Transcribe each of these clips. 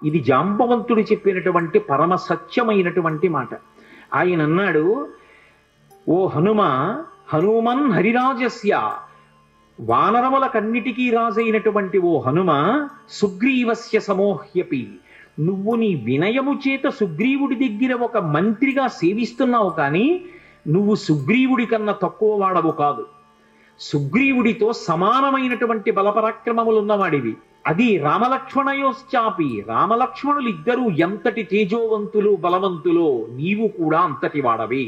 ఇది జాంబవంతుడు చెప్పినటువంటి పరమ సత్యమైనటువంటి మాట. ఆయన అన్నాడు, ఓ హనుమ, హనుమన్ హరిరాజస్య, వానరములకన్నిటికీ రాజైనటువంటి ఓ హనుమ, సుగ్రీవస్య సమోహ్యపి, నువ్వు నీ వినయము చేత సుగ్రీవుడి దగ్గర ఒక మంత్రిగా సేవిస్తున్నావు, కానీ నువ్వు సుగ్రీవుడి కన్నా తక్కువ వాడవు కాదు. సుగ్రీవుడితో సమానమైనటువంటి బలపరాక్రమములున్నవాడివి. అది రామలక్ష్మణయోశ్చాపి, రామలక్ష్మణులు ఇద్దరూ ఎంతటి తేజోవంతులు బలవంతులో నీవు కూడా అంతటి వాడవి.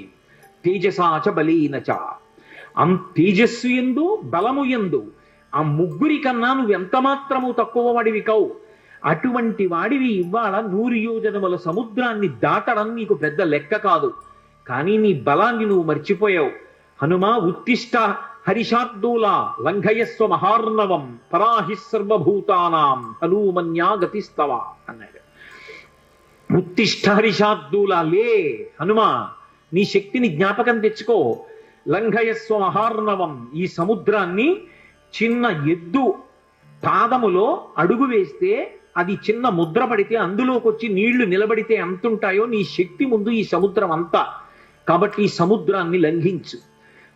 తేజసాచ బలీనచ, తేజస్సు ఎందు బలము ఎందు ఆ ముగ్గురి కన్నా నువ్వు ఎంత మాత్రము తక్కువ వాడివి కావు. అటువంటి వాడివి ఇవాళ 100 యోజనముల సముద్రాన్ని దాటడం నీకు పెద్ద లెక్క కాదు. కానీ నీ బలాన్ని నువ్వు మర్చిపోయావు. హనుమా ఉత్తిష్ట హరిషార్దూల లంఘయస్వ మహార్ణవం పరాహి సర్వభూతానాం హనుమన్యా గతిస్తవ అన్నాడు. ఉత్తిష్ట హరిషార్దూల, లే హనుమా, నీ శక్తిని జ్ఞాపకం తెచ్చుకో. లంఘయస్వ మహార్ణవం, ఈ సముద్రాన్ని చిన్న ఎద్దు పాదములో అడుగు వేస్తే అది చిన్న ముద్ర పడితే అందులోకి వచ్చి నీళ్లు నిలబడితే ఎంతుంటాయో నీ శక్తి ముందు ఈ సముద్రం అంతా. కాబట్టి ఈ సముద్రాన్ని లంఘించు.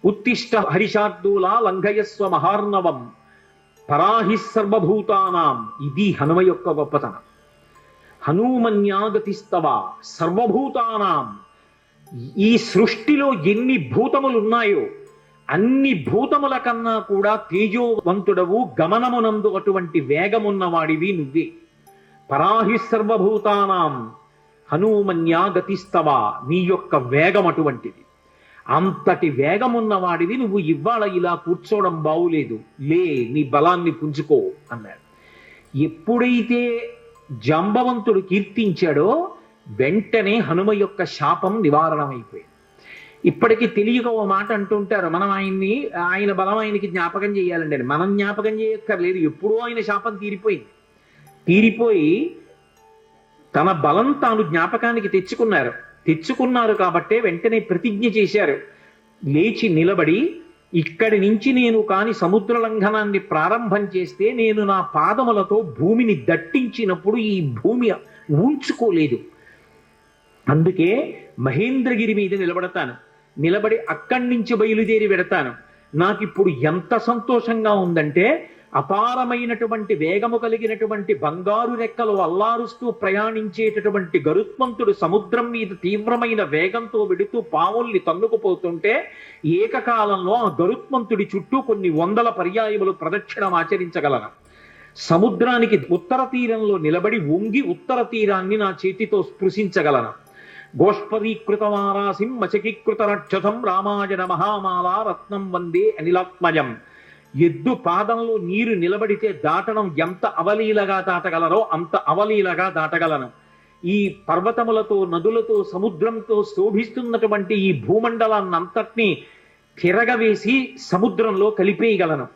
ఉత్తిష్ట హరిషార్దూల లంఘయస్వ మహార్ణవం పరాహి సర్వభూతానాం, ఇది హనుమ యొక్క గొప్పతనం. హనుమన్యాగతిస్తవ సర్వభూతానాం, ఈ సృష్టిలో ఎన్ని భూతములున్నాయో అన్ని భూతముల కన్నా కూడా తేజోవంతుడవు, గమనమునందు అటువంటి వేగమున్నవాడివి నువ్వే. పరాహి సర్వభూతానాం హనుమన్యాగతిస్తవ, నీ యొక్క వేగం అటువంటిది. అంతటి వేగమున్నవాడివి నువ్వు ఇవాళ ఇలా కూర్చోవడం బావులేదు, లే నీ బలాన్ని పుంజుకో అన్నాడు. ఎప్పుడైతే జాంబవంతుడు కీర్తించాడో వెంటనే హనుమ యొక్క శాపం నివారణమైపోయింది. ఇప్పటికీ తెలియక ఓ మాట అంటుంటారు, మనం ఆయన బలం ఆయనకి జ్ఞాపకం చేయాలండి అని. మనం జ్ఞాపకం చేయక్కర్లేదు, ఎప్పుడూ ఆయన శాపం తీరిపోయింది. తీరిపోయి తన బలం తాను జ్ఞాపకానికి తెచ్చుకున్నారు కాబట్టే వెంటనే ప్రతిజ్ఞ చేశారు. లేచి నిలబడి, ఇక్కడి నుంచి నేను కాని సముద్ర లంఘనాన్ని ప్రారంభం చేస్తే నేను నా పాదములతో భూమిని దట్టించినప్పుడు ఈ భూమి ఊంచుకోలేదు. అందుకే మహేంద్రగిరి మీద నిలబడి అక్కడి నుంచి బయలుదేరి వెడతాను. నాకిప్పుడు ఎంత సంతోషంగా ఉందంటే, అపారమైనటువంటి వేగము కలిగినటువంటి బంగారు రెక్కలు అల్లారుస్తూ ప్రయాణించేటటువంటి గరుత్మంతుడు సముద్రం మీద తీవ్రమైన వేగంతో వెడుతూ పావుల్ని తన్నుకుపోతుంటే ఏకకాలంలో ఆ గరుత్మంతుడి చుట్టూ కొన్ని 100 పర్యాయములు ప్రదక్షిణం ఆచరించగలను. సముద్రానికి ఉత్తర తీరంలో నిలబడి వంగి ఉత్తర తీరాన్ని నా చేతితో స్పృశించగలను. గోష్పదీకృతమారాసిం మచకీకృత రక్షసం రామాయణ మహామాలా రత్నం వందే అనిలాత్మజం. ఎద్దు పాదంలో నీరు నిలబడితే దాటడం ఎంత అవలీలగా దాటగలరో అంత అవలీలగా దాటగలను. ఈ పర్వతములతో, నదులతో, సముద్రంతో శోభిస్తున్నటువంటి ఈ భూమండలాన్నంతటినీ తిరగవేసి సముద్రంలో కలిపేయగలను.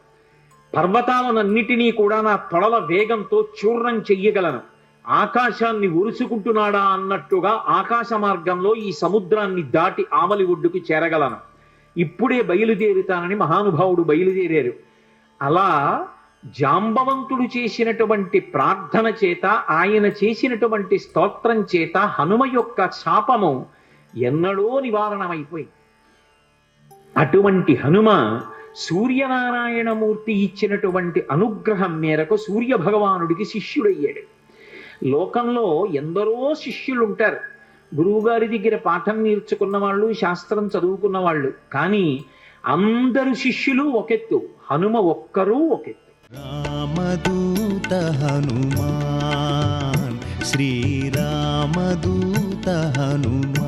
పర్వతాలనన్నిటినీ కూడా నా తొడల వేగంతో చూర్ణం చెయ్యగలను. ఆకాశాన్ని ఉరుసుకుంటున్నాడా అన్నట్టుగా ఆకాశ మార్గంలో ఈ సముద్రాన్ని దాటి ఆమలి ఒడ్డుకు చేరగలను. ఇప్పుడే బయలుదేరుతానని మహానుభావుడు బయలుదేరారు. అలా జాంబవంతుడు చేసినటువంటి ప్రార్థన చేత, ఆయన చేసినటువంటి స్తోత్రం చేత హనుమ యొక్క శాపము ఎన్నడో నివారణమైపోయింది. అటువంటి హనుమ సూర్యనారాయణమూర్తి ఇచ్చినటువంటి అనుగ్రహం మేరకు సూర్య భగవానుడికి శిష్యుడయ్యాడు. లోకంలో ఎందరో శిష్యులుంటారు. గురువుగారి దగ్గర పాఠం నేర్చుకున్న వాళ్ళు, శాస్త్రం చదువుకున్న వాళ్ళు. కానీ అందరు శిష్యులు ఒకెత్తు, హనుమ ఒక్కరూ ఒకెత్తు. రామదూత హనుమాన్, శ్రీరామదూత హనుమాన్.